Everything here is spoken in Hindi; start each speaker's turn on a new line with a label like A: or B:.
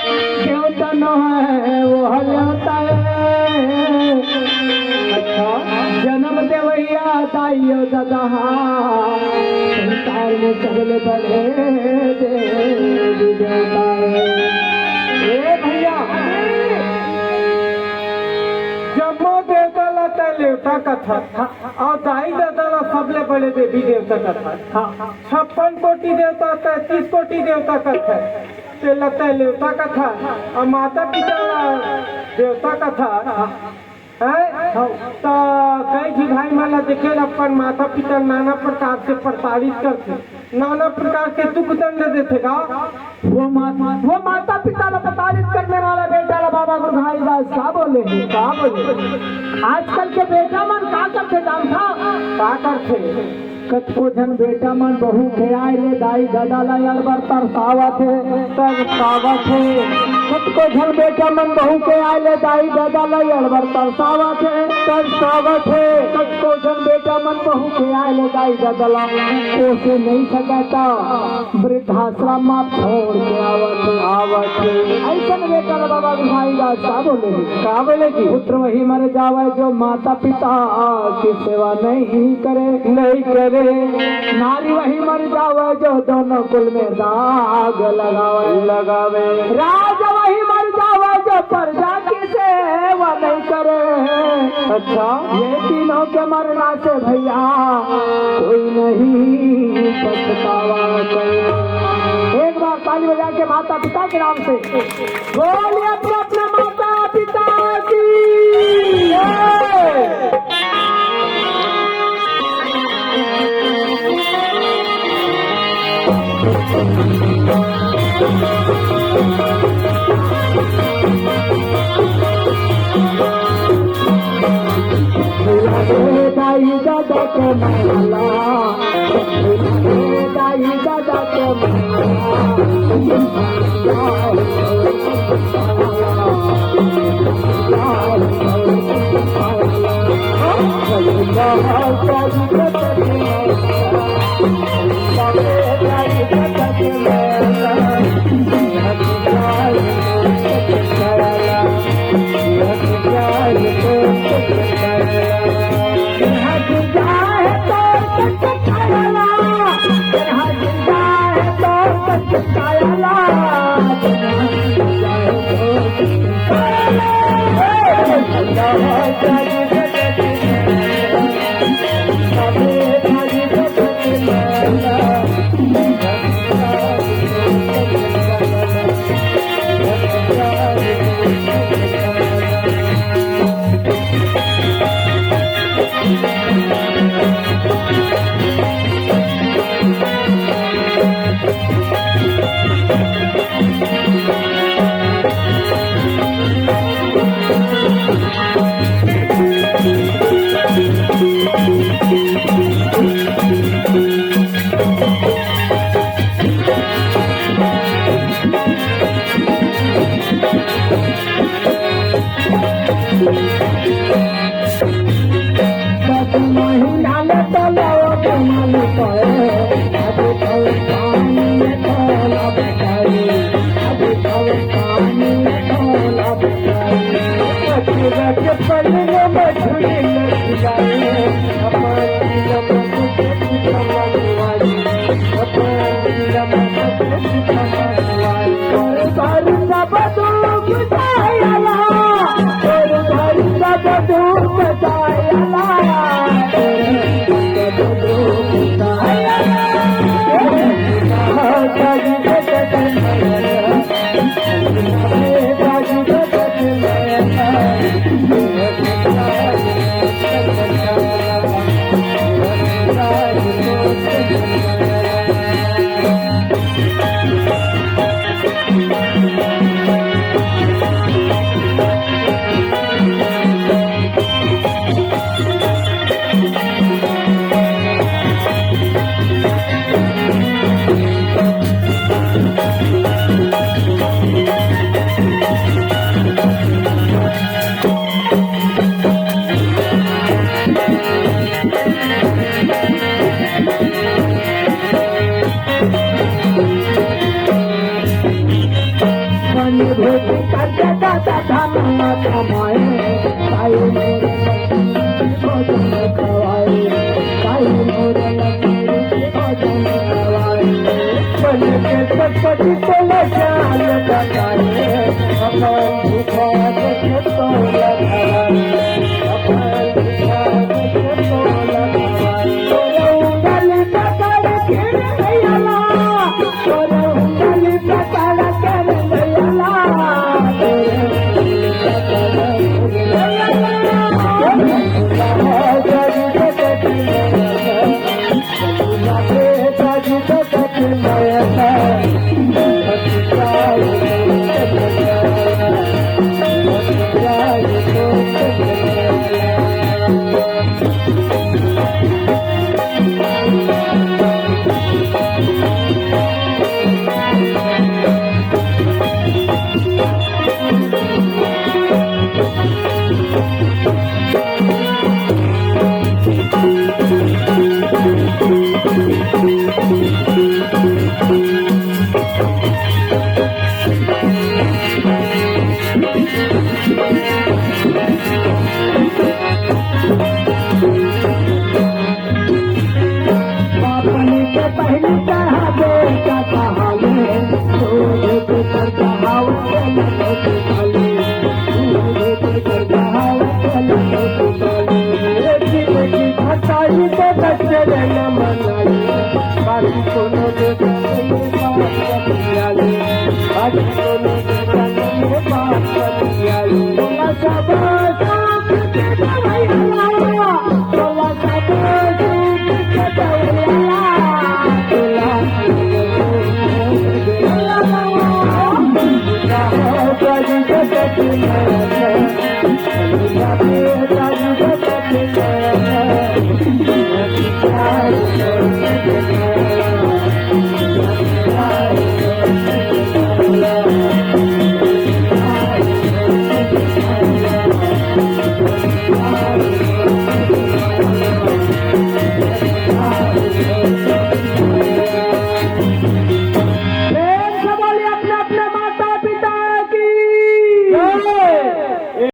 A: देवता न है वो हलता है। अच्छा जन्म देवैया दाइयो दादा संसार में सबले बड़े देवी देवता है। ए भैया जम्मो देवता लता देवता का था और दाई दादा सबले बड़े देवी देवता का था। 56 कोटि देवता 33 कोटि देवता का था लता देवता का था और माता पिता देवता का था है। तो कई जी भाई माला देखे अपन माता पिता नाना प्रकार से प्रताड़ित करते नाना प्रकार के दुख दंड देते का वो माता पिता को प्रताड़ित करने वाला बेटा ला बाबा गुरु भाई दास क्या बोले आजकल के बेटा मन का करते जानता का करते कतको जन बेटा मन बहू के आए ले दाई दादा ला अलबर तरसावत है। कतको जन बेटा मन बहू के आए ले दाई दादा ला अलबर तरसावत है। कतको जन बेटा मन बहू के आए ले दाई दादा ला पोसे नहीं सकता वृद्धाश्रम में छोड़ के आवत ऐसा बेटा ला बाबा भाई दास का बोले कि पुत्र वही मर जावे जो माता पिता की सेवा नहीं करे नारी वही मर जावे जो दोनों कुल में दाग लगावे राजा वही मर जावे जो प्रजा की सेवा नहीं करे। अच्छा ये तीनों के मरना से भैया कोई नहीं पछतावा करे। एक बार ताली बजा के माता पिता के नाम से बोलिए अपने माता पिता की। दाई दादा के माला दाई दादा के
B: भेटी करके दादा धाम न कमाए ताई मोर भोजन खवाए ताई मोर भोजन खवाए बन के सपति को लजाल बताए अपन भूखा के तो लगाए अपन भूखा के तो लगाए उंगली पकड़ के नैया उंगली पकड़ के नैया पहली चढ़ा बेटा कहावे तो कर कहावे खटाई तो बच्चे न मनाई बाकी कोनो बाकी कोनो Thank you.